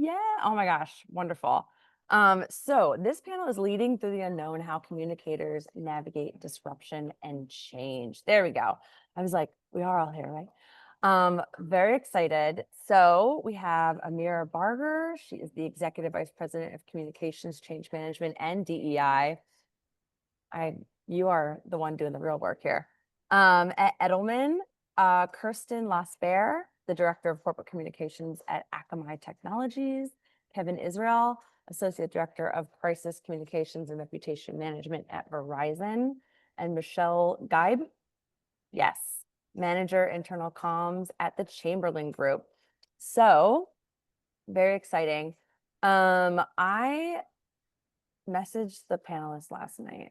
Yeah. Oh my gosh. Wonderful. So this panel is leading through the unknown, how communicators navigate disruption and change. There we go. I was like, we are all here, right? Very excited. So we have Amira Barger. She is the Executive Vice President of Communications, Change Management, and DEI. You are the one doing the real work here. At Edelman, Kirsten Laaspere, the Director of Corporate Communications at Akamai Technologies, Kevin Israel, Associate Director of Crisis Communications and Reputation Management at Verizon, and Michelle Geib, yes, Manager Internal Comms at the Chamberlain Group. So, very exciting. I messaged the panelists last night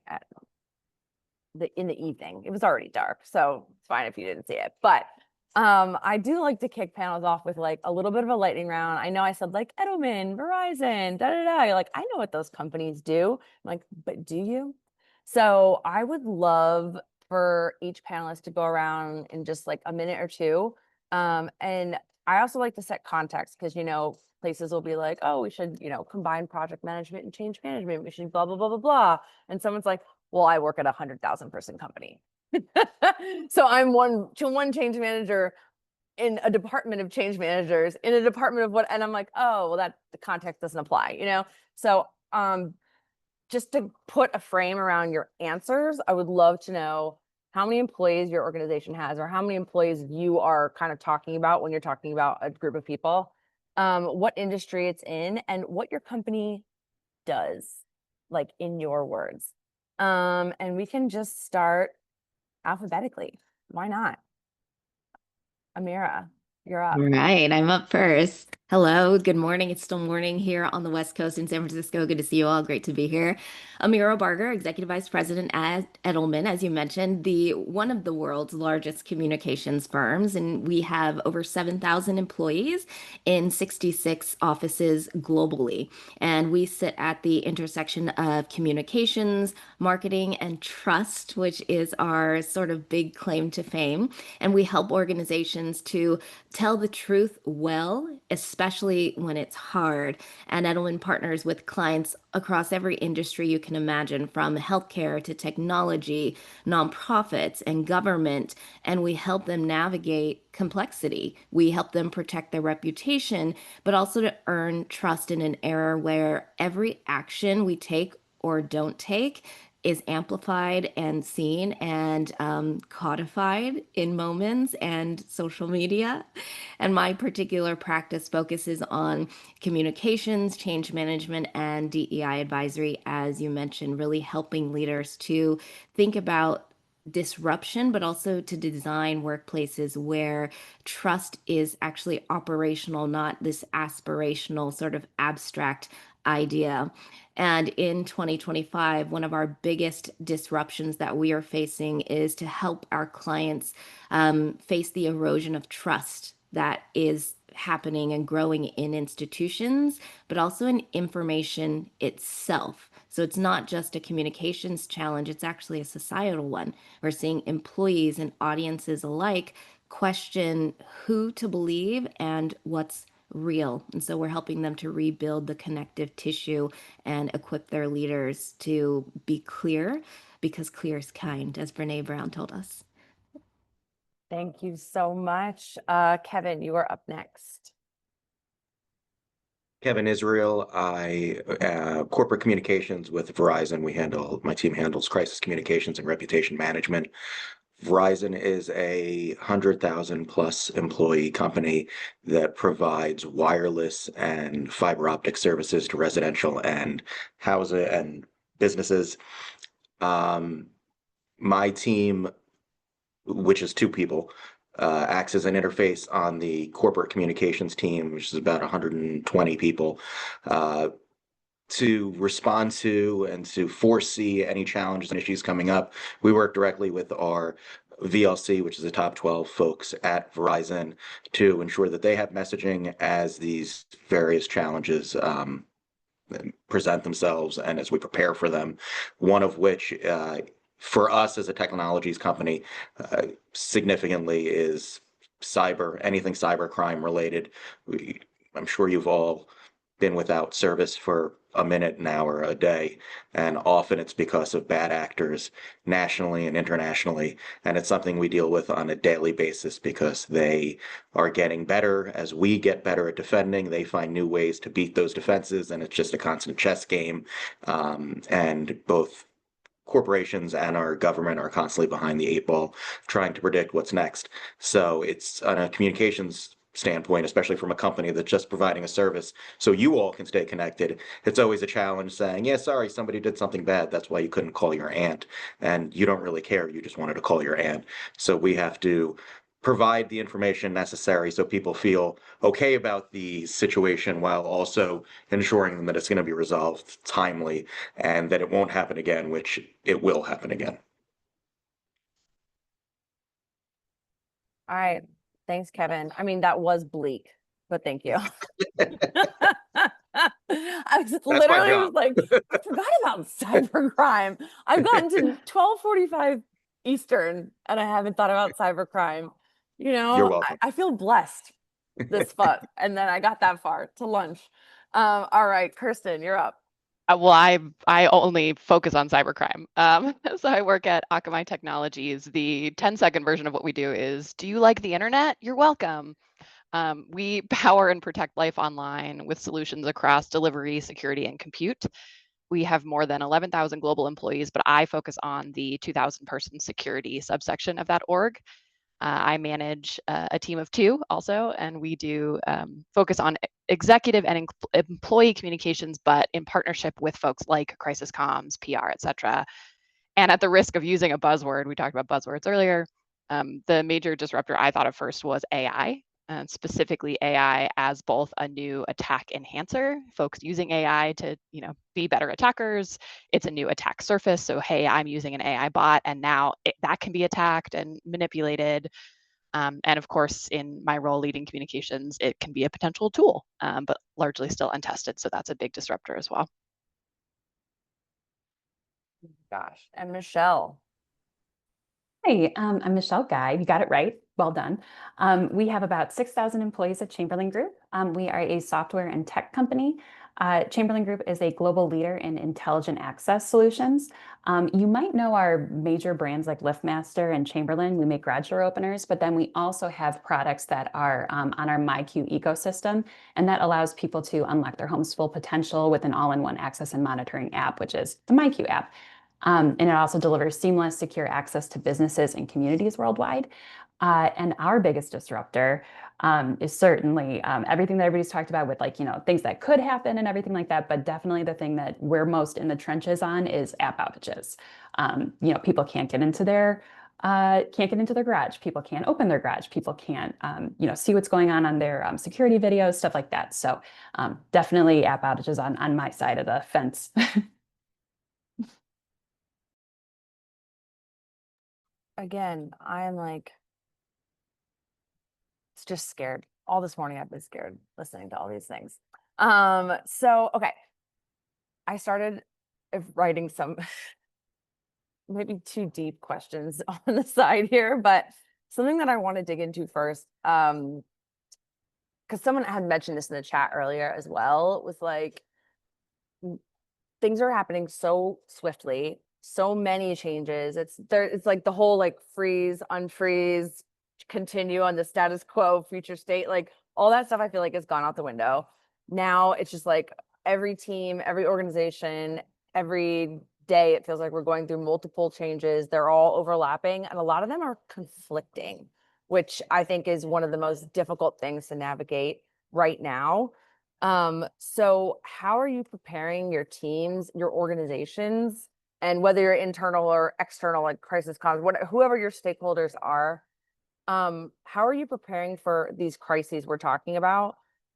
in the evening. It was already dark, so it's fine if you didn't see it. But I do like to kick panels off with like a little bit of a lightning round. I know I said like Edelman, Verizon, da da da. You're like, I know what those companies do. I'm like, but do you? So I would love for each panelist to go around in just like a minute or two. And I also like to set context because, places will be like, oh, we should, combine project management and change management. We should blah, blah, blah, blah, blah. And someone's like, well, I work at 100,000 person company. So I'm one change manager in a department of change managers in a department of what, and I'm like, oh, well, that the context doesn't apply. So just to put a frame around your answers, I would love to know how many employees your organization has, or how many employees you are kind of talking about when you're talking about a group of people, what industry it's in, and what your company does, like in your words. And we can just start alphabetically. Why not? Amira, you're up. All right, I'm up first. Hello, good morning. It's still morning here on the West Coast in San Francisco. Good to see you all. Great to be here. Amira Barger, Executive Vice President at Edelman, as you mentioned, one of the world's largest communications firms, and we have over 7,000 employees in 66 offices globally. And we sit at the intersection of communications, marketing, and trust, which is our sort of big claim to fame. And we help organizations to tell the truth well, especially when it's hard. And Edelman partners with clients across every industry you can imagine, from healthcare to technology, nonprofits, and government. And we help them navigate complexity. We help them protect their reputation, but also to earn trust in an era where every action we take or don't take is amplified and seen and codified in moments and social media. And my particular practice focuses on communications, change management, and DEI advisory, as you mentioned, really helping leaders to think about disruption, but also to design workplaces where trust is actually operational, not this aspirational sort of abstract idea. And in 2025, one of our biggest disruptions that we are facing is to help our clients face the erosion of trust that is happening and growing in institutions, but also in information itself. So it's not just a communications challenge, it's actually a societal one. We're seeing employees and audiences alike question who to believe and what's real. And so we're helping them to rebuild the connective tissue and equip their leaders to be clear, because clear is kind, as Brene Brown told us. Thank you so much. Kevin, you are up next. Kevin Israel, corporate communications with Verizon. My team handles crisis communications and reputation management. Verizon is a 100,000 plus employee company that provides wireless and fiber optic services to residential and housing and businesses. My team, which is two people, acts as an interface on the corporate communications team, which is about 120 people, to respond to and to foresee any challenges and issues coming up. We work directly with our VLC, which is the top 12 folks at Verizon, to ensure that they have messaging as these various challenges present themselves and as we prepare for them. One of which, for us as a technologies company, significantly is anything cyber crime related. I'm sure you've all been without service for a minute, an hour, a day. And often it's because of bad actors nationally and internationally. And it's something we deal with on a daily basis because they are getting better as we get better at defending. They find new ways to beat those defenses. And it's just a constant chess game. And both corporations and our government are constantly behind the eight ball trying to predict what's next. So it's on a communications standpoint, especially from a company that's just providing a service so you all can stay connected. It's always a challenge saying, yeah, sorry, somebody did something bad. That's why you couldn't call your aunt. And you don't really care. You just wanted to call your aunt. So we have to provide the information necessary so people feel okay about the situation while also ensuring them that it's going to be resolved timely and that it won't happen again, which it will happen again. All right. Thanks, Kevin. I mean, that was bleak, but thank you. I was literally was like, I forgot about cybercrime. I've gotten to 12:45 Eastern and I haven't thought about cybercrime. You know, You're welcome. I feel blessed this far. And then I got that far to lunch. All right, Kirsten, you're up. Well, I only focus on cybercrime. So I work at Akamai Technologies. The 10-second version of what we do is, do you like the internet? You're welcome. We power and protect life online with solutions across delivery, security, and compute. We have more than 11,000 global employees, but I focus on the 2,000 person security subsection of that org. I manage a team of 2 also, and we do focus on executive and employee communications, but in partnership with folks like crisis comms, PR, et cetera. And at the risk of using a buzzword, we talked about buzzwords earlier, the major disruptor I thought of first was AI, and specifically AI as both a new attack enhancer, folks using AI to be better attackers. It's a new attack surface. So, hey, I'm using an AI bot, and now that can be attacked and manipulated. And of course, in my role leading communications, it can be a potential tool, but largely still untested. So that's a big disruptor as well. Gosh, and Michelle. Hi, I'm Michelle Geib. You got it right. Well done. We have about 6,000 employees at Chamberlain Group. We are a software and tech company. Chamberlain Group is a global leader in intelligent access solutions. You might know our major brands like LiftMaster and Chamberlain. We make garage door openers, but then we also have products that are on our MyQ ecosystem, and that allows people to unlock their home's full potential with an all-in-one access and monitoring app, which is the MyQ app. And it also delivers seamless, secure access to businesses and communities worldwide. And our biggest disruptor is certainly everything that everybody's talked about with things that could happen and everything like that. But definitely the thing that we're most in the trenches on is app outages. People can't get into their garage. People can't open their garage. People can't see what's going on their security videos, stuff like that. So definitely app outages on my side of the fence. Again, I am like, it's just scared. All this morning I've been scared listening to all these things. Okay. I started writing some maybe too deep questions on the side here, but something that I want to dig into first, because someone had mentioned this in the chat earlier as well, was like, things are happening so swiftly, so many changes. It's like the whole freeze, unfreeze, continue on the status quo, future state, all that stuff I feel like has gone out the window. Now it's just like every team, every organization, every day it feels like we're going through multiple changes. They're all overlapping and a lot of them are conflicting, which I think is one of the most difficult things to navigate right now. So how are you preparing your teams, your organizations, and whether you're internal or external, like crisis comms, whoever your stakeholders are, how are you preparing for these crises we're talking about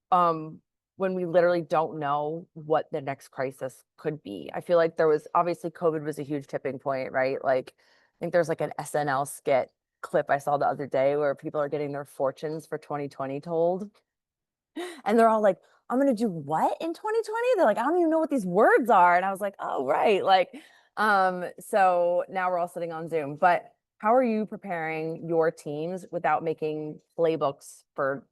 when we literally don't know what the next crisis could be? I feel like there was obviously COVID was a huge tipping point, right? Like I think there's like an SNL skit clip I saw the other day where people are getting their fortunes for 2020 told. And they're all like, I'm going to do what in 2020? They're like, I don't even know what these words are. And I was like, oh, right. So now we're all sitting on Zoom, but how are you preparing your teams without making playbooks for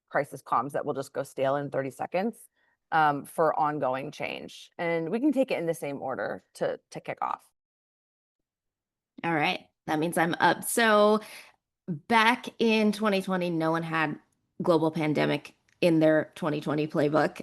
crisis comms that will just go stale in 30 seconds? for ongoing change. And we can take it in the same order to kick off. All right, that means I'm up. So back in 2020, no one had global pandemic in their 2020 playbook,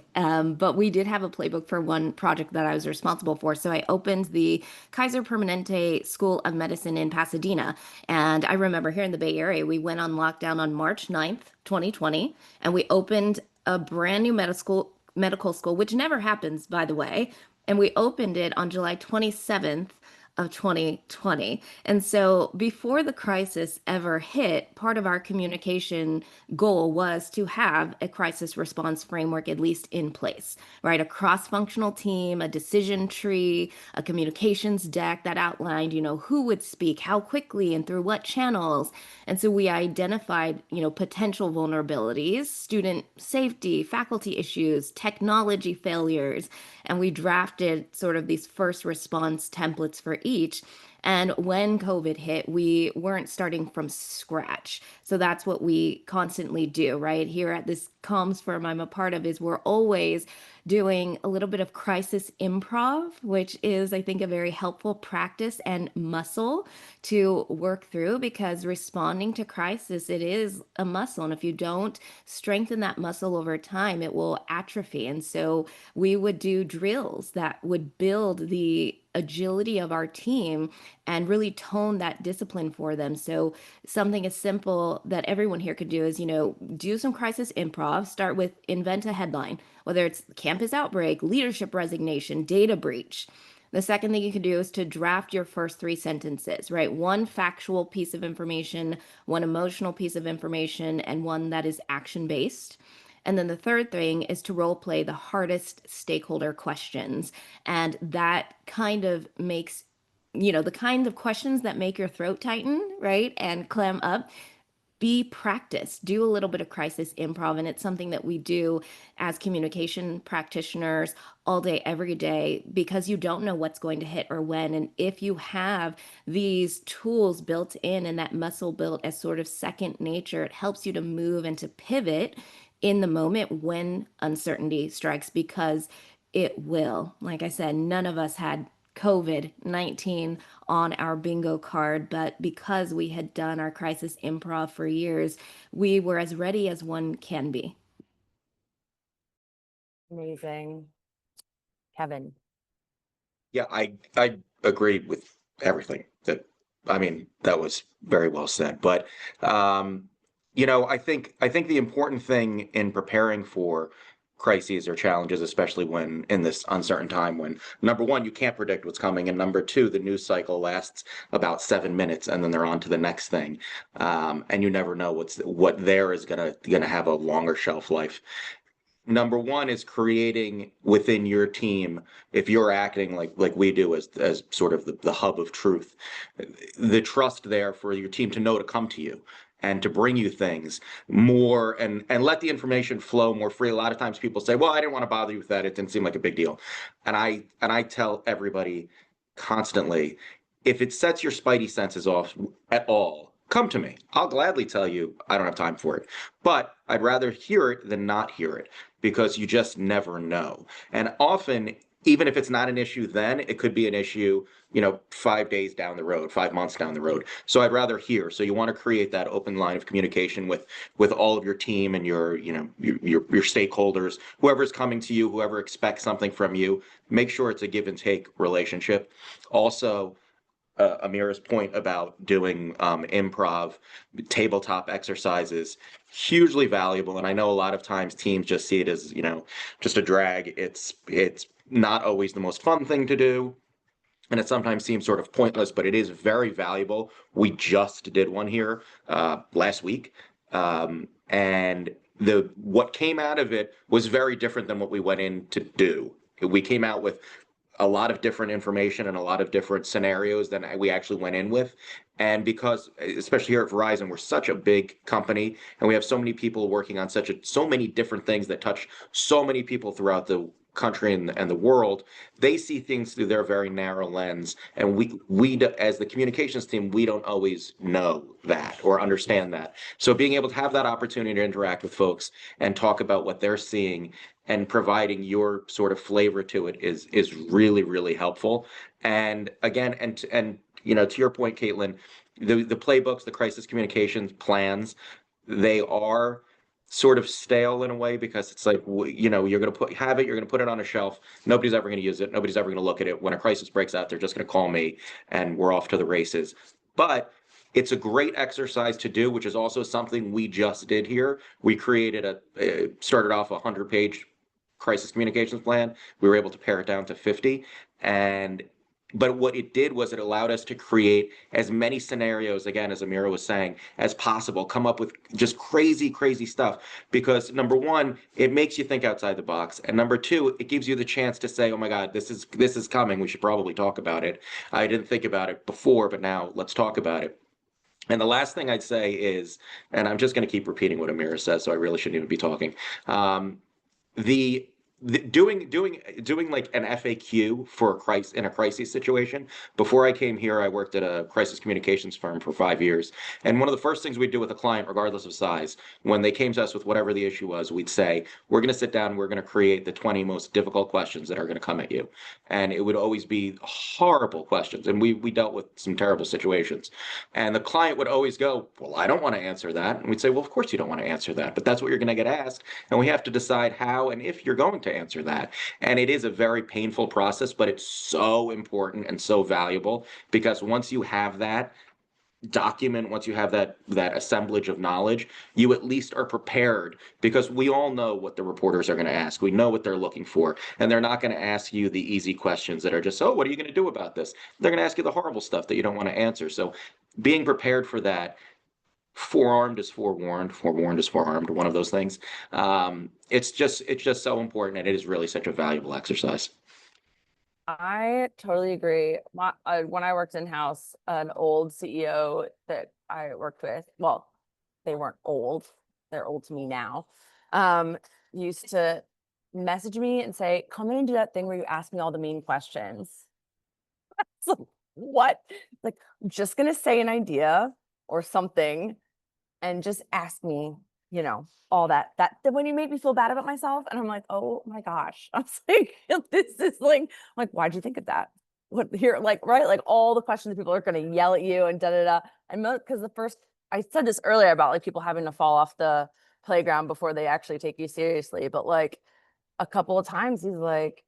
but we did have a playbook for one project that I was responsible for. So I opened the Kaiser Permanente School of Medicine in Pasadena. And I remember here in the Bay Area, we went on lockdown on March 9th, 2020, and we opened a brand new medical school, which never happens, by the way. And we opened it on July 27th of 2020. And so before the crisis ever hit, part of our communication goal was to have a crisis response framework at least in place, right? A cross-functional team, a decision tree, a communications deck that outlined, who would speak, how quickly, and through what channels. And so we identified, potential vulnerabilities, student safety, faculty issues, technology failures, and we drafted sort of these first response templates for each. And when COVID hit, we weren't starting from scratch. So that's what we constantly do, right? Here at this comms firm I'm a part of is we're always doing a little bit of crisis improv, which is, I think, a very helpful practice and muscle to work through, because responding to crisis, it is a muscle. And if you don't strengthen that muscle over time, it will atrophy. And so we would do drills that would build the agility of our team and really tone that discipline for them. So something as simple that everyone here could do is, do some crisis improv, start with invent a headline, whether it's campus outbreak, leadership resignation, data breach. The second thing you can do is to draft your first 3 sentences, right? One factual piece of information, one emotional piece of information, and one that is action-based. And then the third thing is to role play the hardest stakeholder questions. And that kind of makes, the kind of questions that make your throat tighten, right? And clam up. Be practiced, do a little bit of crisis improv. And it's something that we do as communication practitioners all day, every day, because you don't know what's going to hit or when. And if you have these tools built in and that muscle built as sort of second nature, it helps you to move and to pivot in the moment when uncertainty strikes, because it will. Like I said, none of us had COVID-19 on our bingo card, but because we had done our crisis improv for years, we were as ready as one can be. Amazing. Kevin. Yeah, I agree with everything that was very well said. But I think the important thing in preparing for crises or challenges, especially when in this uncertain time, when number one, you can't predict what's coming, and number two, the news cycle lasts about 7 minutes and then they're on to the next thing, and you never know what there is gonna have a longer shelf life. Number one is creating within your team, if you're acting like we do as sort of the hub of truth, the trust there for your team to know to come to you and to bring you things more, and let the information flow more free. A lot of times people say, well, I didn't want to bother you with that, it didn't seem like a big deal. And I tell everybody constantly, if it sets your spidey senses off at all, come to me. I'll gladly tell you I don't have time for it. But I'd rather hear it than not hear it, because you just never know. And often, even if it's not an issue then, it could be an issue, 5 days down the road, 5 months down the road. So I'd rather hear. So you want to create that open line of communication with all of your team and your stakeholders, whoever's coming to you, whoever expects something from you. Make sure it's a give and take relationship. Also, Amira's point about doing improv, tabletop exercises, hugely valuable. And I know a lot of times teams just see it as, just a drag. It's not always the most fun thing to do, and it sometimes seems sort of pointless, but it is very valuable. We just did one here last week, and what came out of it was very different than what we went in to do. We came out with a lot of different information and a lot of different scenarios than we actually went in with. And because, especially here at Verizon, we're such a big company and we have so many people working on so many different things that touch so many people throughout the country and the world, they see things through their very narrow lens. And we as the communications team, we don't always know that or understand that. So being able to have that opportunity to interact with folks and talk about what they're seeing and providing your sort of flavor to it is really, really helpful. And again, and you know, to your point, Caitlin, the playbooks, the crisis communications plans, they are sort of stale in a way, because it's like, you know, you're going to you're going to put it on a shelf. Nobody's ever going to use it. Nobody's ever going to look at it. When a crisis breaks out, they're just going to call me and we're off to the races. But it's a great exercise to do, which is also something we just did here. We created started off a 100-page crisis communications plan. We were able to pare it down to 50. But what it did was it allowed us to create as many scenarios, again, as Amira was saying, as possible, come up with just crazy, crazy stuff. Because number one, it makes you think outside the box. And number two, it gives you the chance to say, oh my God, this is coming. We should probably talk about it. I didn't think about it before, but now let's talk about it. And the last thing I'd say is, and I'm just going to keep repeating what Amira says, so I really shouldn't even be talking. Doing like an FAQ for in a crisis situation. Before I came here, I worked at a crisis communications firm for 5 years. And one of the first things we'd do with a client, regardless of size, when they came to us with whatever the issue was, we'd say, we're going to sit down, we're going to create the 20 most difficult questions that are going to come at you. And it would always be horrible questions. And we dealt with some terrible situations. And the client would always go, well, I don't want to answer that. And we'd say, well, of course you don't want to answer that, but that's what you're going to get asked. And we have to decide how and if you're going to answer that. And it is a very painful process, but it's so important and so valuable, because once you have that document, once you have that assemblage of knowledge, you at least are prepared, because we all know what the reporters are going to ask. We know what they're looking for, and they're not going to ask you the easy questions that are just, oh, what are you going to do about this? They're going to ask you the horrible stuff that you don't want to answer. So being prepared for that, forearmed is forewarned, forewarned is forearmed, one of those things. It's just so important, and it is really such a valuable exercise. I totally agree. When I worked in-house, an old CEO that I worked with, well, they weren't old, they're old to me now, used to message me and say, come in and do that thing where you ask me all the mean questions. It's like, what? Like, I'm just going to say an idea or something and just ask me, you know, all that when you make me feel bad about myself. And I'm like, oh my gosh. I was like, this is like, I'm like, why'd you think of that? What here, like, right? Like all the questions people are going to yell at you and da-da-da. And because I said this earlier about like people having to fall off the playground before they actually take you seriously. But like a couple of times he's like,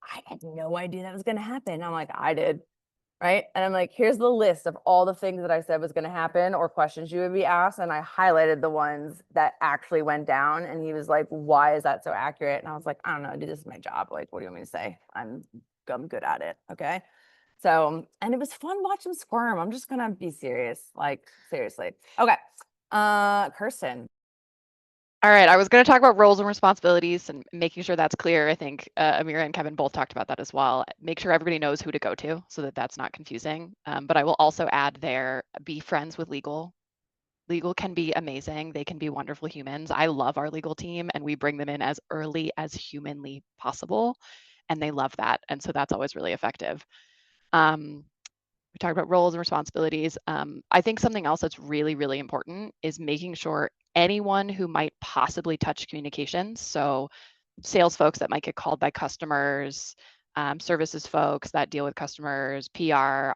I had no idea that was going to happen. I'm like, I did. Right. And I'm like, here's the list of all the things that I said was going to happen or questions you would be asked. And I highlighted the ones that actually went down. And he was like, why is that so accurate? And I was like, I don't know, dude, this is my job. Like, what do you want me to say? I'm good at it. Okay. So, and it was fun watching him squirm. I'm just going to be serious. Like, seriously. Okay. Kirsten. All right, I was going to talk about roles and responsibilities and making sure that's clear. I think Amira and Kevin both talked about that as well. Make sure everybody knows who to go to so that that's not confusing. But I will also add there, be friends with legal. Legal can be amazing. They can be wonderful humans. I love our legal team, and we bring them in as early as humanly possible, and they love that. And so that's always really effective. We talked about roles and responsibilities. I think something else that's really, really important is making sure anyone who might possibly touch communications, so sales folks that might get called by customers, services folks that deal with customers, PR,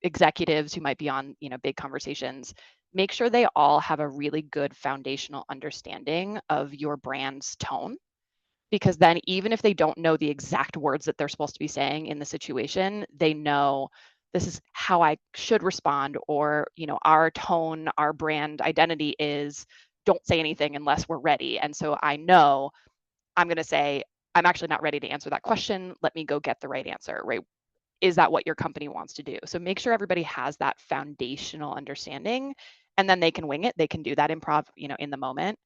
executives who might be on, big conversations, make sure they all have a really good foundational understanding of your brand's tone. Because then even if they don't know the exact words that they're supposed to be saying in the situation, they know this is how I should respond, or, our tone, our brand identity is don't say anything unless we're ready. And so I know I'm going to say, I'm actually not ready to answer that question. Let me go get the right answer, right? Is that what your company wants to do? So make sure everybody has that foundational understanding, and then they can wing it. They can do that improv, in the moment.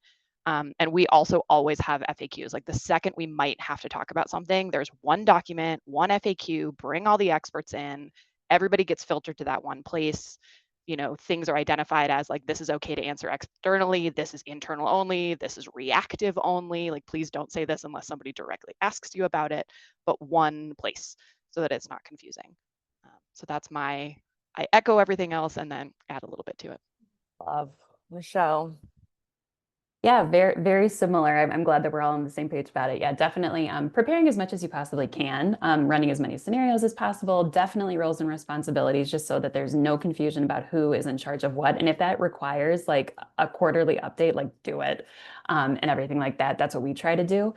And we also always have FAQs. Like the second we might have to talk about something, there's one document, one FAQ, bring all the experts in, everybody gets filtered to that one place. Things are identified as like, this is okay to answer externally, this is internal only, this is reactive only. Like, please don't say this unless somebody directly asks you about it, but one place so that it's not confusing. So that's I echo everything else and then add a little bit to it. Love. Michelle. Yeah, very, very similar. I'm glad that we're all on the same page about it. Yeah, definitely preparing as much as you possibly can, running as many scenarios as possible, definitely roles and responsibilities, just so that there's no confusion about who is in charge of what. And if that requires like a quarterly update, like do it, and everything like that. That's what we try to do.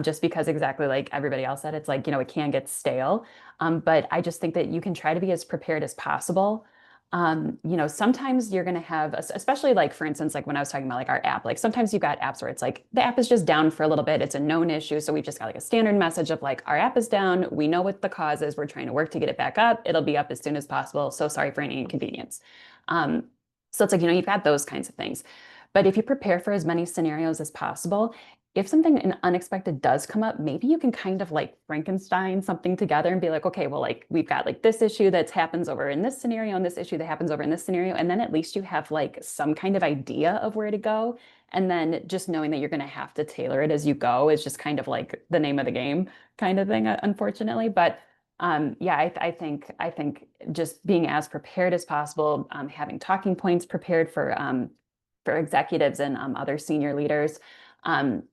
Just because exactly like everybody else said, it's like, it can get stale. But I just think that you can try to be as prepared as possible. Sometimes you're going to have, especially like, for instance, like when I was talking about like our app, like sometimes you've got apps where it's like the app is just down for a little bit. It's a known issue. So we've just got like a standard message of like, our app is down. We know what the cause is. We're trying to work to get it back up. It'll be up as soon as possible. So sorry for any inconvenience. Um, so it's like, you've got those kinds of things. But if you prepare for as many scenarios as possible, if something unexpected does come up, maybe you can kind of like Frankenstein something together and be like, okay, well, like we've got like this issue that happens over in this scenario and this issue that happens over in this scenario. And then at least you have like some kind of idea of where to go. And then just knowing that you're going to have to tailor it as you go is just kind of like the name of the game kind of thing, unfortunately. But yeah, I think just being as prepared as possible, having talking points prepared for executives and other senior leaders. Um,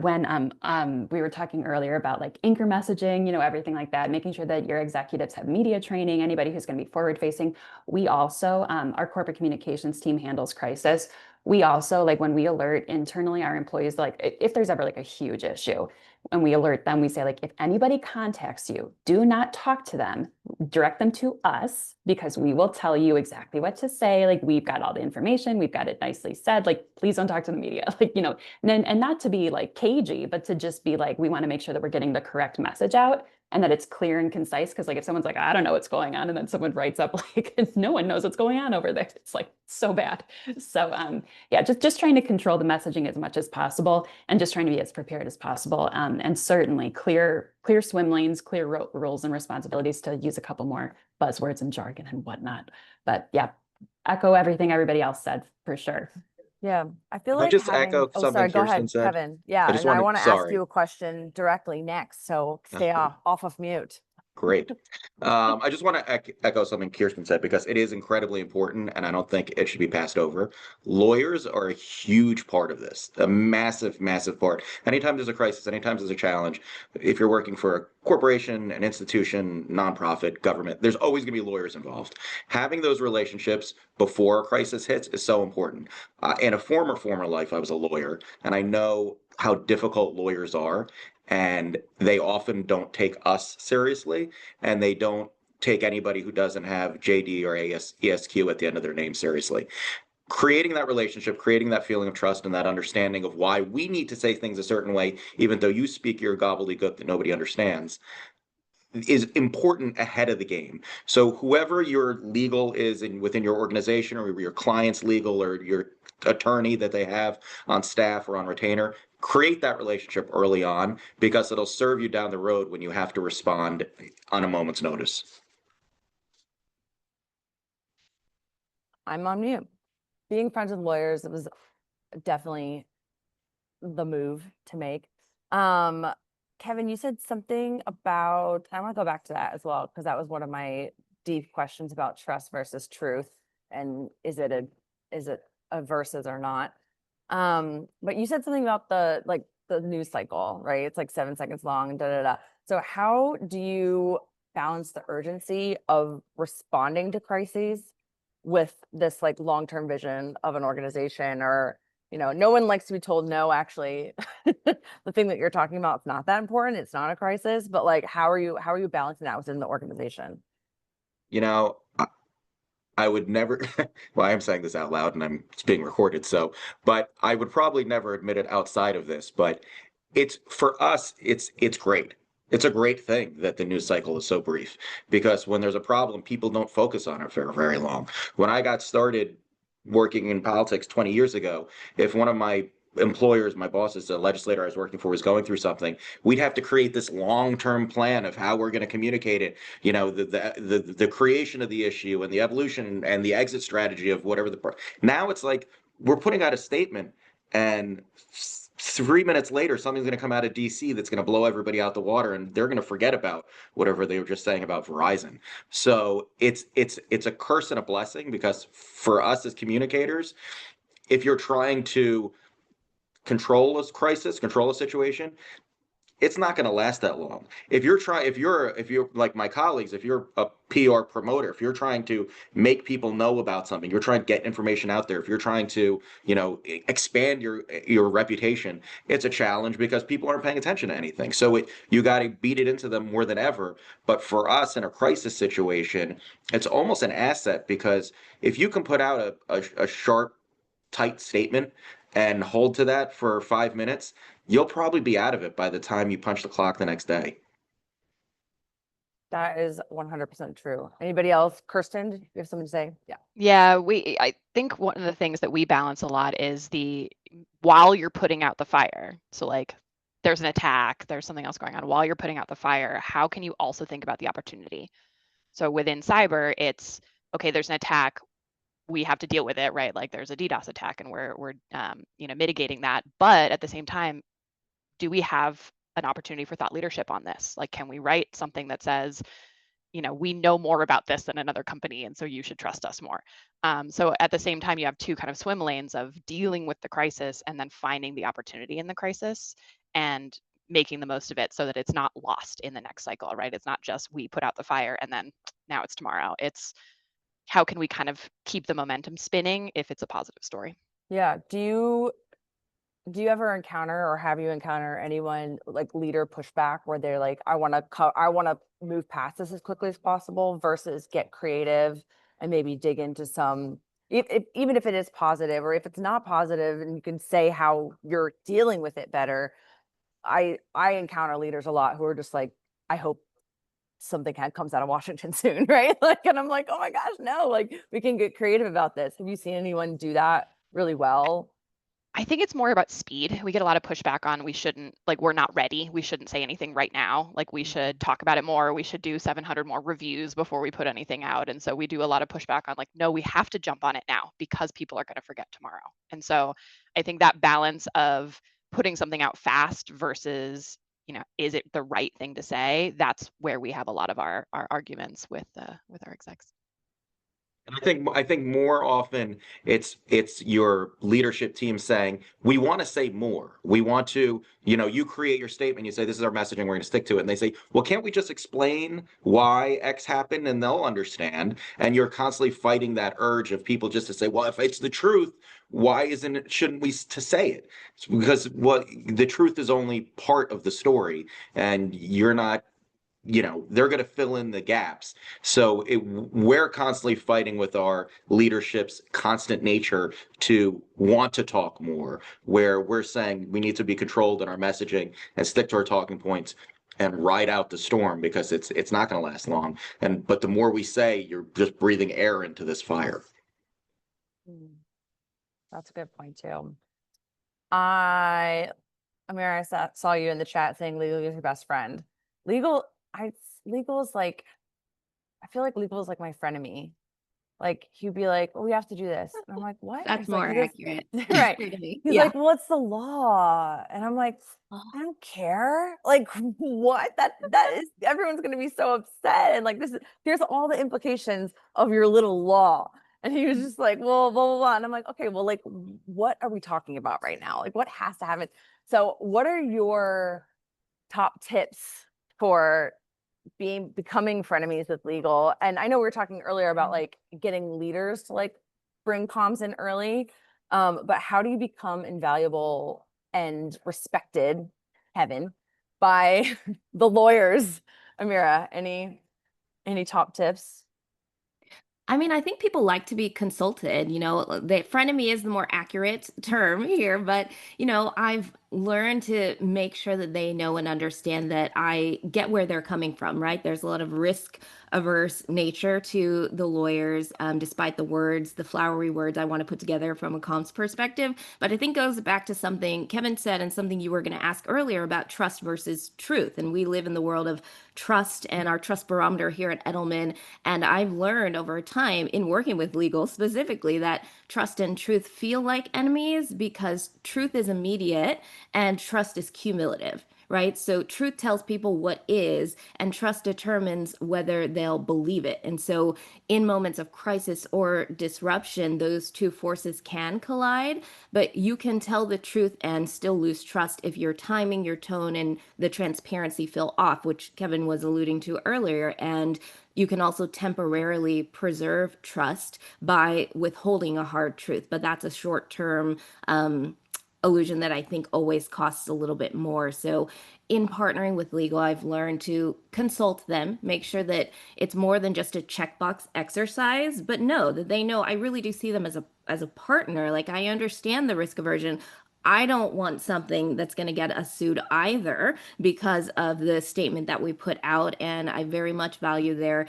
when we were talking earlier about like anchor messaging, everything like that, making sure that your executives have media training, anybody who's going to be forward facing. We also, our corporate communications team handles crisis. We also, like when we alert internally our employees, like if there's ever like a huge issue, and we alert them, we say like, if anybody contacts you, do not talk to them, direct them to us, because we will tell you exactly what to say. Like we've got all the information, we've got it nicely said, like, please don't talk to the media. Like, and not to be like cagey, but to just be like, we want to make sure that we're getting the correct message out and that it's clear and concise. Because like if someone's like, I don't know what's going on, and then someone writes up like, no one knows what's going on over there, it's like so bad. So yeah, just trying to control the messaging as much as possible and just trying to be as prepared as possible. And certainly clear swim lanes, clear roles and responsibilities, to use a couple more buzzwords and jargon and whatnot. But yeah, echo everything everybody else said for sure. Yeah, I feel Can I like just having, echo oh, something sorry, go Kirsten ahead, said? Kevin. Yeah, I just and I wanted, want to ask sorry. you a question directly next, so stay off of mute. Great. I just want to echo something Kirsten said, because it is incredibly important and I don't think it should be passed over. Lawyers are a huge part of this, a massive, massive part. Anytime there's a crisis, anytime there's a challenge, if you're working for a corporation, an institution, nonprofit, government, there's always going to be lawyers involved. Having those relationships before a crisis hits is so important. In a former life, I was a lawyer, and I know how difficult lawyers are, and they often don't take us seriously, and they don't take anybody who doesn't have JD or ESQ at the end of their name seriously. Creating that relationship, creating that feeling of trust and that understanding of why we need to say things a certain way, even though you speak your gobbledygook that nobody understands, is important ahead of the game. So whoever your legal is within your organization, or your client's legal, or your attorney that they have on staff or on retainer, create that relationship early on, because it'll serve you down the road when you have to respond on a moment's notice. I'm on mute. Being friends with lawyers, it was definitely the move to make. Kevin, you said something about, I want to go back to that as well, because that was one of my deep questions about trust versus truth. And is it a versus or not? But you said something about the news cycle, right? It's like 7 seconds long, da da da. So how do you balance the urgency of responding to crises with this like long-term vision of an organization? Or no one likes to be told, no, actually, the thing that you're talking about is not that important. It's not a crisis. But like, how are you balancing that within the organization? I would never, well, I'm saying this out loud and it's being recorded. So, but I would probably never admit it outside of this, but for us, it's great. It's a great thing that the news cycle is so brief, because when there's a problem, people don't focus on it for very long. When I got started working in politics 20 years ago, if one of my employers, my bosses, the legislator I was working for, was going through something, we'd have to create this long-term plan of how we're going to communicate it. The creation of the issue and the evolution and the exit strategy of whatever now it's like we're putting out a statement, and 3 minutes later, something's going to come out of DC that's going to blow everybody out the water, and they're going to forget about whatever they were just saying about Verizon. So it's a curse and a blessing, because for us as communicators, if you're trying to control a crisis, control a situation, it's not going to last that long. If you're like my colleagues, if you're a PR promoter, if you're trying to make people know about something, you're trying to get information out there, if you're trying to, expand your reputation, it's a challenge because people aren't paying attention to anything. So you got to beat it into them more than ever. But for us in a crisis situation, it's almost an asset, because if you can put out a sharp, tight statement and hold to that for 5 minutes, you'll probably be out of it by the time you punch the clock the next day. That is 100% true. Anybody else? Kirsten, do you have something to say? Yeah. Yeah, I think one of the things that we balance a lot is while you're putting out the fire. So like there's an attack, there's something else going on. While you're putting out the fire, how can you also think about the opportunity? So within cyber, it's okay, there's an attack, we have to deal with it, right? Like there's a DDoS attack and we're mitigating that. But at the same time, do we have an opportunity for thought leadership on this? Like, can we write something that says, we know more about this than another company, and so you should trust us more. So at the same time, you have two kind of swim lanes of dealing with the crisis and then finding the opportunity in the crisis and making the most of it so that it's not lost in the next cycle, right? It's not just we put out the fire and then now it's tomorrow. It's how can we kind of keep the momentum spinning if it's a positive story? Yeah. Do you ever encounter, or have you encountered anyone like leader pushback where they're like, I want to move past this as quickly as possible versus get creative and maybe dig into some, even if it is positive, or if it's not positive and you can say how you're dealing with it better. I encounter leaders a lot who are just like, I hope something comes out of Washington soon, right? Like, and I'm like, oh my gosh, no, like we can get creative about this. Have you seen anyone do that really well? I think it's more about speed. We get a lot of pushback on we're not ready. We shouldn't say anything right now. Like we should talk about it more. We should do 700 more reviews before we put anything out. And so we do a lot of pushback on like, no, we have to jump on it now because people are going to forget tomorrow. And so I think that balance of putting something out fast versus, is it the right thing to say? That's where we have a lot of our arguments with our execs. And I think more often it's your leadership team saying, we want to say more. We want to, you create your statement, you say, this is our messaging, we're going to stick to it. And they say, well, can't we just explain why X happened and they'll understand? And you're constantly fighting that urge of people just to say, well, if it's the truth, why shouldn't we to say it? It's because the truth is only part of the story, and you're not, they're going to fill in the gaps. So we're constantly fighting with our leadership's constant nature to want to talk more, where we're saying we need to be controlled in our messaging and stick to our talking points and ride out the storm, because it's not going to last long. But the more we say, you're just breathing air into this fire. That's a good point too. Amira, I saw you in the chat saying legal is your best friend. Legal is like, I feel like legal is like my frenemy. Like he'd be like, "Oh, we have to do this," and I'm like, "What?" That's He's more like, accurate. right? He's like, "Well, it's the law," and I'm like, "I don't care." Like, what? That is, everyone's gonna be so upset, and like here's all the implications of your little law. And he was just like, "Well, blah blah blah," and I'm like, "Okay, well, like, what are we talking about right now? Like, what has to happen?" So, what are your top tips for becoming frenemies with legal? And I know we were talking earlier about like getting leaders to like bring comms in early, but how do you become invaluable and respected, Kevin, by the lawyers? Amira, any top tips? I mean, I think people like to be consulted. The frenemy is the more accurate term here, but, I've learned to make sure that they know and understand that I get where they're coming from, right? There's a lot of risk averse nature to the lawyers, despite the flowery words I want to put together from a comms perspective. But I think goes back to something Kevin said and something you were going to ask earlier about trust versus truth. And we live in the world of trust and our trust barometer here at Edelman. And I've learned over time in working with legal specifically that trust and truth feel like enemies because truth is immediate and trust is cumulative, right? So truth tells people what is, and trust determines whether they'll believe it. And so in moments of crisis or disruption, those two forces can collide, but you can tell the truth and still lose trust if your timing, your tone, and the transparency feel off, which Kevin was alluding to earlier. And you can also temporarily preserve trust by withholding a hard truth, but that's a short-term illusion that I think always costs a little bit more. So in partnering with legal, I've learned to consult them, make sure that it's more than just a checkbox exercise, but know that they know I really do see them as a partner. Like, I understand the risk aversion. I don't want something that's going to get us sued either because of the statement that we put out. And I very much value their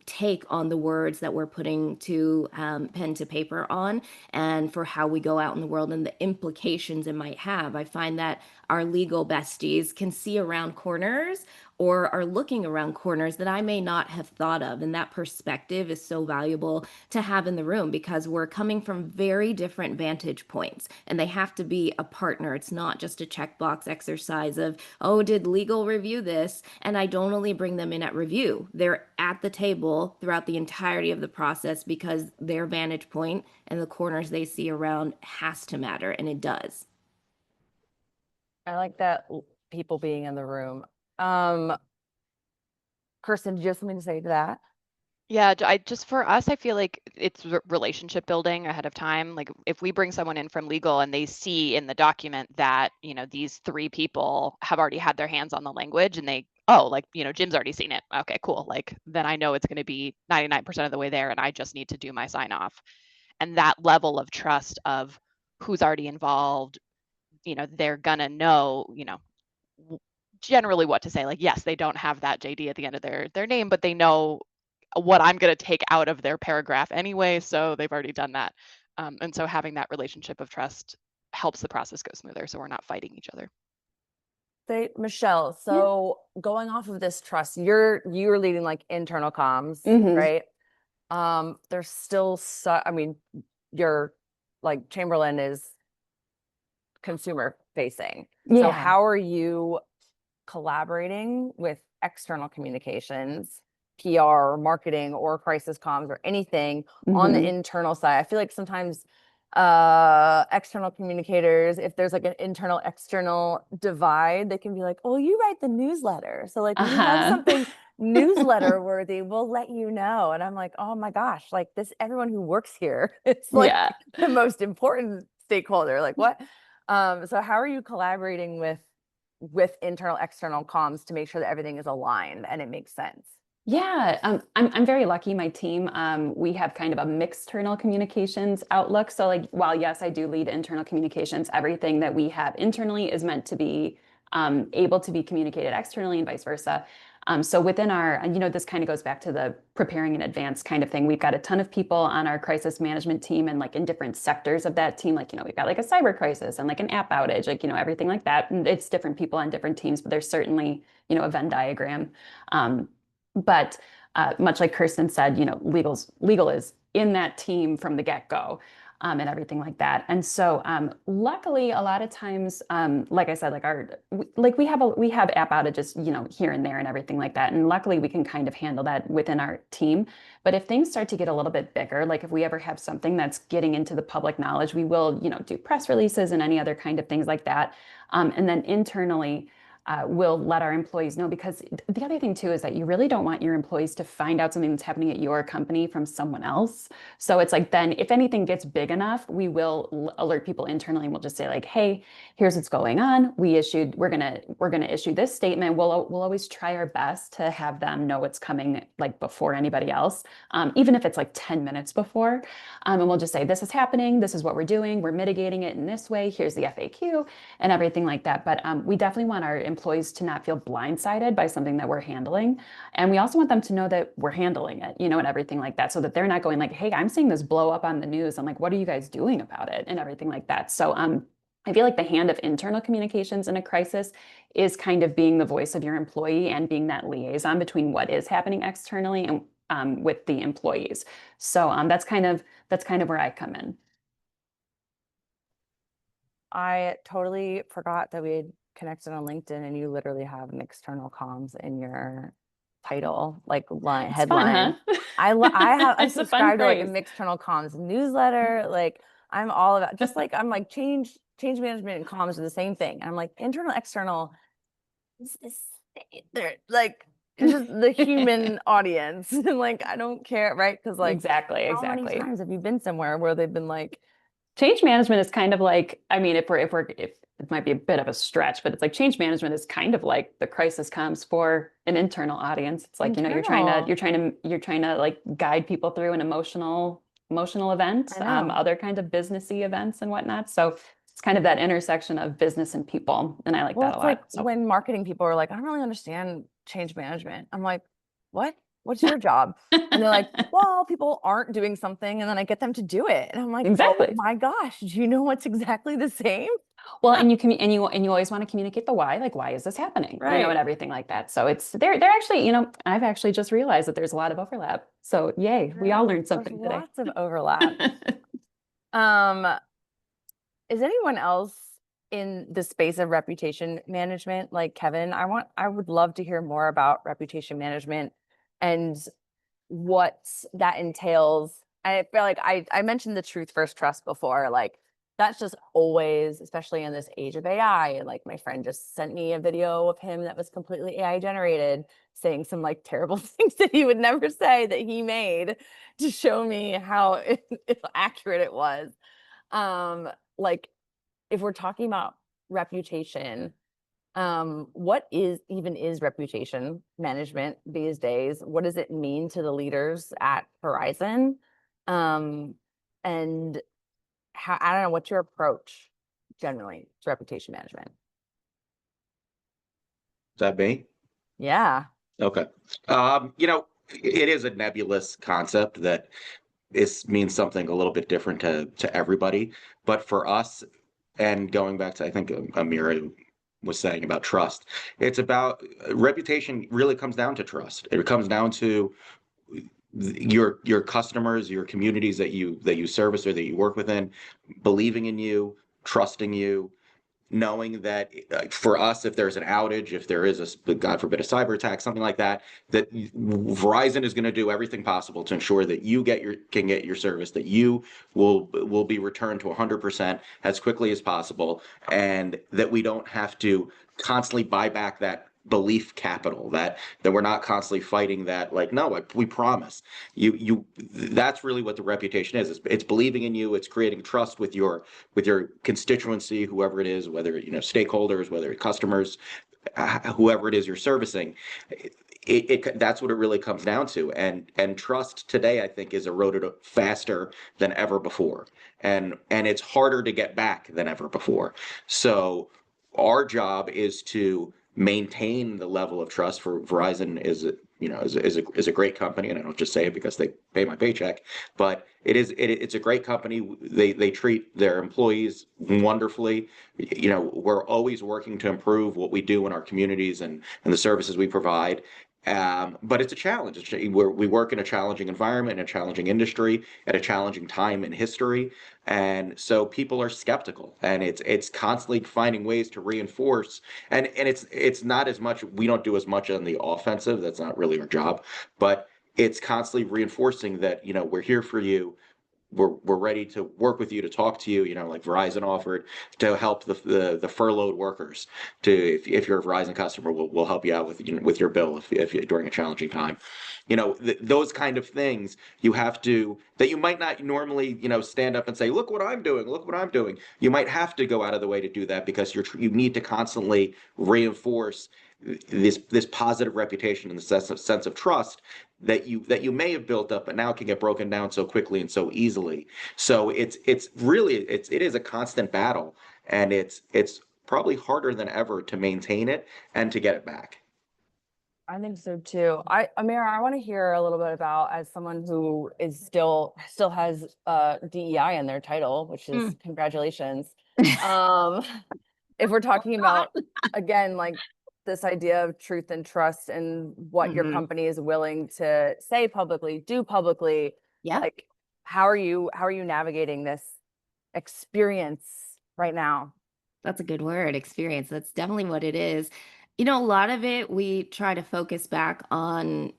take on the words that we're putting to pen to paper on, and for how we go out in the world and the implications it might have. I find that our legal besties can see around corners or are looking around corners that I may not have thought of. And that perspective is so valuable to have in the room because we're coming from very different vantage points and they have to be a partner. It's not just a checkbox exercise of, oh, did legal review this? And I don't only bring them in at review. They're at the table throughout the entirety of the process because their vantage point and the corners they see around has to matter, and it does. I like that people being in the room. Kirsten, do you have something to say to that? Yeah, I just for us, I feel like it's relationship building ahead of time. Like if we bring someone in from legal and they see in the document that, these three people have already had their hands on the language and they, oh, like, Jim's already seen it. Okay, cool. Like then I know it's going to be 99% of the way there and I just need to do my sign off. And that level of trust of who's already involved, they're gonna know, generally what to say. Like, yes, they don't have that JD at the end of their name, but they know what I'm going to take out of their paragraph anyway, so they've already done that. And so having that relationship of trust helps the process go smoother, so we're not fighting each other. Say, Michelle, so going off of this trust, you're leading like internal comms, right? There's still you're like Chamberlain is consumer facing. So how are you collaborating with external communications, PR, marketing, or crisis comms, or anything on the internal side? I feel like sometimes external communicators, if there's like an internal external divide, they can be like, oh, you write the newsletter, so like we have something newsletter worthy, we'll let you know. And I'm like, oh my gosh, like this, everyone who works here, it's like the most important stakeholder. Like what? So how are you collaborating with internal external comms to make sure that everything is aligned and it makes sense? I'm very lucky. My team, we have kind of a mixed external communications outlook. So like, while yes, I do lead internal communications, everything that we have internally is meant to be able to be communicated externally and vice versa. So within our, and this kind of goes back to the preparing in advance kind of thing. We've got a ton of people on our crisis management team and like in different sectors of that team. Like, we've got like a cyber crisis and like an app outage, like, everything like that. And it's different people on different teams, but there's certainly, a Venn diagram. But much like Kirsten said, legal is in that team from the get-go. And everything like that. And so luckily, a lot of times, like I said, we have app outages, here and there and everything like that. And luckily we can kind of handle that within our team. But if things start to get a little bit bigger, like if we ever have something that's getting into the public knowledge, we will, do press releases and any other kind of things like that. And then internally, we'll let our employees know, because the other thing too is that you really don't want your employees to find out something that's happening at your company from someone else. So it's like, then if anything gets big enough, we will alert people internally and we'll just say like, hey, here's what's going on. We're gonna issue this statement. We'll always try our best to have them know what's coming like before anybody else, even if it's like 10 minutes before. And we'll just say, this is happening. This is what we're doing. We're mitigating it in this way. Here's the FAQ and everything like that. But we definitely want our employees to not feel blindsided by something that we're handling. And we also want them to know that we're handling it, and everything like that, so that they're not going like, hey, I'm seeing this blow up on the news. I'm like, what are you guys doing about it? And everything like that. So I feel like the hand of internal communications in a crisis is kind of being the voice of your employee and being that liaison between what is happening externally and with the employees. So that's kind of where I come in. I totally forgot that we had connected on LinkedIn and you literally have an external comms in your title, like line It's fun, headline. huh? I It's a fun subscribe to like phrase. an external comms newsletter. Like I'm all about, just like I'm like change management and comms are the same thing. And I'm like internal, external. Is this they're like this is the human audience, and like I don't care, right? Because like Exactly, how many exactly. times have you been somewhere where they've been like, Change management is kind of like, I mean, if it might be a bit of a stretch, but it's like change management is kind of like the crisis comms for an internal audience. It's like, you know, Internal. you're trying to like guide people through an emotional event, I know. other kinds of businessy events and whatnot. So it's kind of that intersection of business and people, and I like Well, that a it's like lot. So when marketing people are like, I don't really understand change management. I'm like, what? What's your job? And they're like, well, people aren't doing something, and then I get them to do it. And I'm like, oh exactly. my gosh, do you know what's exactly the same? Well, and you always want to communicate the why, like why is this happening, you know, Right. and everything like that. So it's they're actually, you know, I've actually just realized that there's a lot of overlap. So yay, we all learned There's something today. lots of overlap. Um, is anyone else in the space of reputation management like Kevin? I would love to hear more about reputation management and what that entails. I feel like I mentioned the truth first trust before. Like that's just always, especially in this age of AI. And like my friend just sent me a video of him that was completely AI generated, saying some like terrible things that he would never say that he made to show me how accurate it was. Like if we're talking about reputation, what is reputation management these days? What does it mean to the leaders at Verizon? And how, I don't know, what's your approach generally to reputation management? Is that me? Yeah. Okay. You know, it is a nebulous concept that means something a little bit different to everybody. But for us, and going back to I think Amira was saying about trust, it's about reputation really comes down to trust. It comes down to your customers, your communities that you service or that you work within, believing in you, trusting you, knowing that for us, if there's an outage, if there is God forbid, a cyber attack, something like that, that Verizon is going to do everything possible to ensure that you can get your service, that you will be returned to 100% as quickly as possible, and that we don't have to constantly buy back that belief capital, that we're not constantly fighting that, like, no, we promise you that's really what the reputation is. It's believing in you, it's creating trust with your constituency, whoever it is, whether stakeholders, whether it's customers, whoever it is you're servicing. That's what it really comes down to. And trust today, I think, is eroded faster than ever before, and it's harder to get back than ever before. So our job is to maintain the level of trust. For Verizon is a great company, and I don't just say it because they pay my paycheck, but it's a great company. They treat their employees wonderfully. We're always working to improve what we do in our communities and the services we provide. But it's a challenge. We work in a challenging environment, in a challenging industry, at a challenging time in history, and so people are skeptical, and it's constantly finding ways to reinforce. And it's not as much. We don't do as much on the offensive. That's not really our job, but it's constantly reinforcing that we're here for you. We're ready to work with you, to talk to you, like Verizon offered to help the furloughed workers. If you're a Verizon customer, we'll help you out with your bill if during a challenging time. Those kind of things you have to, that you might not normally stand up and say, look what I'm doing. You might have to go out of the way to do that, because you need to constantly reinforce this positive reputation and the sense of trust that you may have built up, but now it can get broken down so quickly and so easily. So it is a constant battle, and it's probably harder than ever to maintain it and to get it back. I think so too. Amira, I want to hear a little bit about, as someone who is still has DEI in their title, which is congratulations. If we're talking about, again, like this idea of truth and trust and what your company is willing to say publicly, do publicly, like how are you navigating this experience right now? That's a good word, experience. That's definitely what it is. You know, a lot of it, we try to focus back on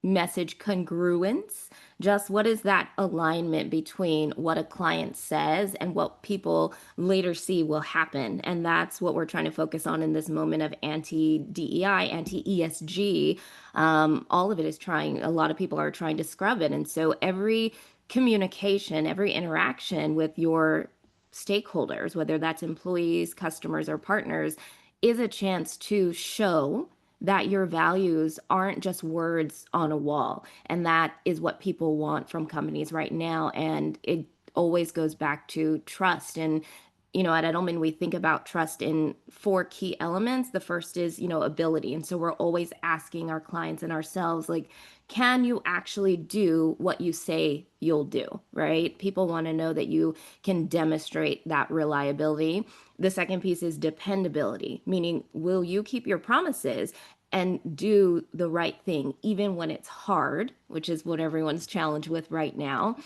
message congruence. Just what is that alignment between what a client says and what people later see will happen? And that's what we're trying to focus on in this moment of anti-DEI, anti-ESG. All of it is trying, a lot of people are trying to scrub it. And so every communication, every interaction with your stakeholders, whether that's employees, customers, or partners, is a chance to show that your values aren't just words on a wall. And that is what people want from companies right now. And it always goes back to trust. And, you know, at Edelman, we think about trust in 4 key elements. The first is, you know, ability. And so we're always asking our clients and ourselves, like, can you actually do what you say you'll do, right? People want to know that you can demonstrate that reliability. The second piece is dependability, meaning will you keep your promises and do the right thing, even when it's hard, which is what everyone's challenged with right now.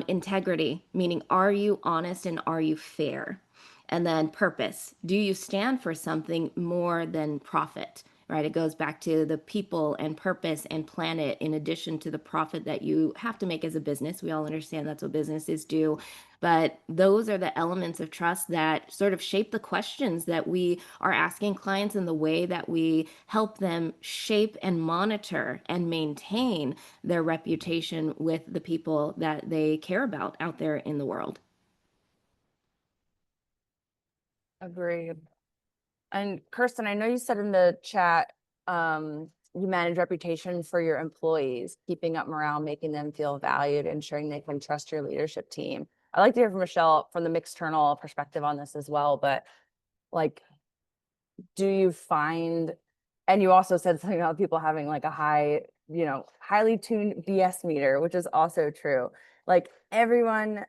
Integrity, meaning are you honest and are you fair? And then purpose, do you stand for something more than profit? Right? It goes back to the people and purpose and planet in addition to the profit that you have to make as a business. We all understand that's what businesses do. But those are the elements of trust that sort of shape the questions that we are asking clients and the way that we help them shape and monitor and maintain their reputation with the people that they care about out there in the world. Agreed. And Kirsten, I know you said in the chat, you manage reputation for your employees, keeping up morale, making them feel valued, ensuring they can trust your leadership team. I'd like to hear from Michelle from the external perspective on this as well, but like, do you find, and you also said something about people having like a high, you know, highly tuned BS meter, which is also true. Like everyone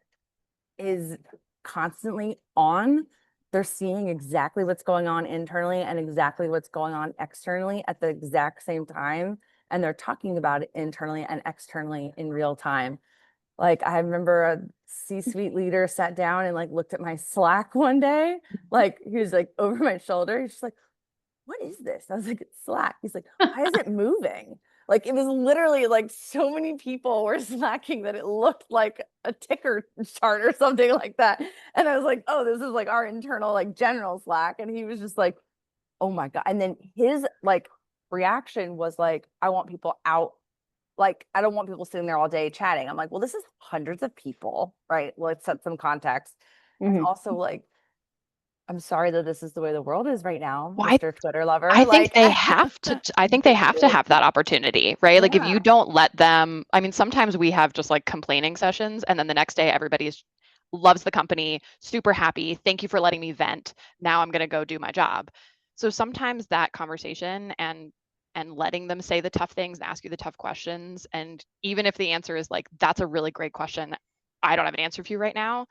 is constantly on. They're seeing exactly what's going on internally and exactly what's going on externally at the exact same time. And they're talking about it internally and externally in real time. Like I remember a C-suite leader sat down and like looked at my Slack one day. Like he was like over my shoulder. He's just like, what is this? I was like, it's Slack. He's like, why is it moving? Like it was literally like so many people were slacking that it looked like a ticker chart or something like that. And I was like, oh, this is like our internal like general Slack. And he was just like, oh my God. And then his like reaction was like, I want people out. Like, I don't want people sitting there all day chatting. I'm like, well, this is hundreds of people, right? Let's set some context. And also like, I'm sorry that this is the way the world is right now, Well, Mr. Twitter lover. I think Like, they have to, I think they have to have that opportunity, right? Like if you don't let them, I mean, sometimes we have just like complaining sessions and then the next day everybody loves the company, super happy. Thank you for letting me vent. Now I'm going to go do my job. So sometimes that conversation and letting them say the tough things and ask you the tough questions. And even if the answer is like, that's a really great question, I don't have an answer for you right now.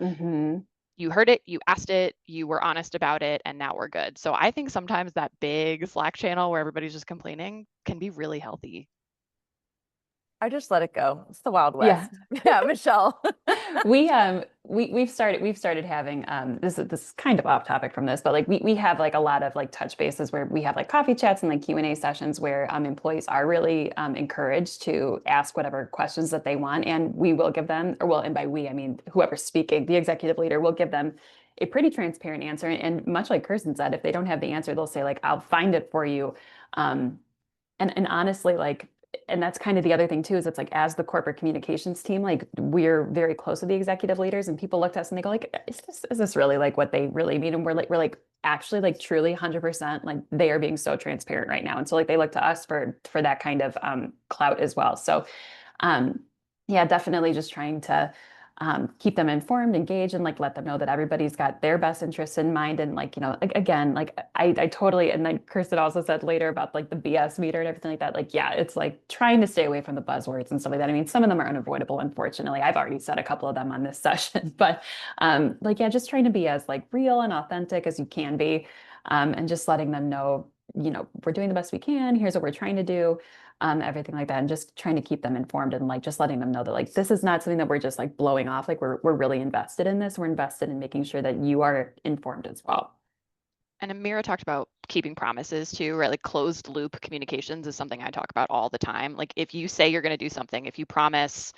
You heard it, you asked it, you were honest about it, and now we're good. So I think sometimes that big Slack channel where everybody's just complaining can be really healthy. I just let it go. It's the Wild West. Yeah, Michelle. We've started having this is kind of off topic from this, but like we have like a lot of like touch bases where we have like coffee chats and like Q&A sessions where employees are really encouraged to ask whatever questions that they want, and we will give them, or well, and by we I mean whoever's speaking, the executive leader will give them a pretty transparent answer. And much like Kirsten said, if they don't have the answer, they'll say like, I'll find it for you. And honestly, like, and that's kind of the other thing too, is it's like, as the corporate communications team, like we're very close with the executive leaders, and people look to us and they go like, is this really like what they really mean? And we're like actually like truly 100%, like they are being so transparent right now. And so like they look to us for that kind of clout as well. So yeah, definitely just trying to keep them informed, engaged, and like let them know that everybody's got their best interests in mind. And like, you know, again, like I totally, and then Kirsten also said later about like the BS meter and everything like that. Like, yeah, it's like trying to stay away from the buzzwords and stuff like that. I mean, some of them are unavoidable, unfortunately. I've already said a couple of them on this session, but like, yeah, just trying to be as like real and authentic as you can be. And just letting them know, you know, we're doing the best we can. Here's what we're trying to do. Everything like that, and just trying to keep them informed and like just letting them know that like this is not something that we're just like blowing off. Like we're really invested in this. We're invested in making sure that you are informed as well. And Amira talked about keeping promises too, right? Like closed loop communications is something I talk about all the time. Like if you say you're going to do something, if you promise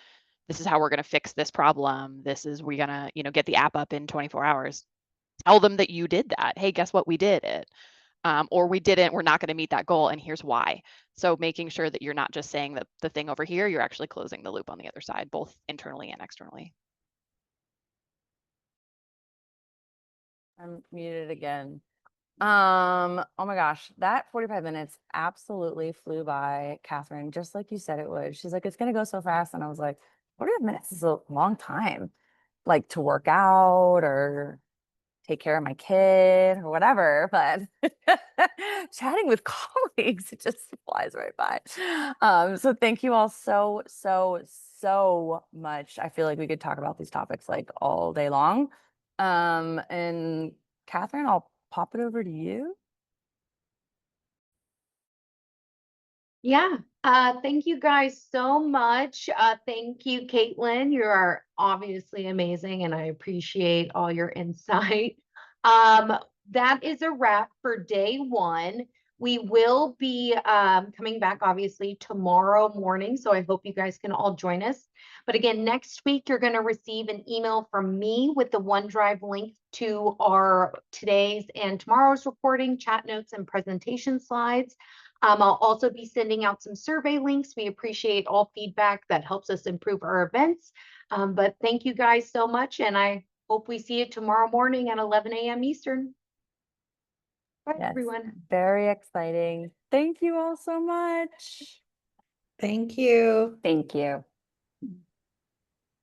this is how we're going to fix this problem, this is we're going to, get the app up in 24 hours. Tell them that you did that. Hey, guess what? We did it. Or we didn't, we're not going to meet that goal, and here's why. So making sure that you're not just saying that the thing over here, you're actually closing the loop on the other side, both internally and externally. I'm muted again. Oh my gosh, that 45 minutes absolutely flew by, Catherine, just like you said it would. She's like, it's gonna go so fast. And I was like, 45 minutes is a long time, like to work out or take care of my kid or whatever, but chatting with colleagues, it just flies right by. So thank you all so much. I feel like we could talk about these topics like all day long. And Catherine, I'll pop it over to you. Yeah, thank you guys so much. Thank you, Caitlin. You are obviously amazing, and I appreciate all your insight. That is a wrap for day one. We will be coming back obviously tomorrow morning, so I hope you guys can all join us. But again, next week, you're going to receive an email from me with the OneDrive link to our today's and tomorrow's recording, chat notes, and presentation slides. I'll also be sending out some survey links. We appreciate all feedback that helps us improve our events. But thank you guys so much, and I hope we see you tomorrow morning at 11 a.m. Eastern. Bye, Yes, everyone. very exciting. Thank you all so much. Thank you. Thank you.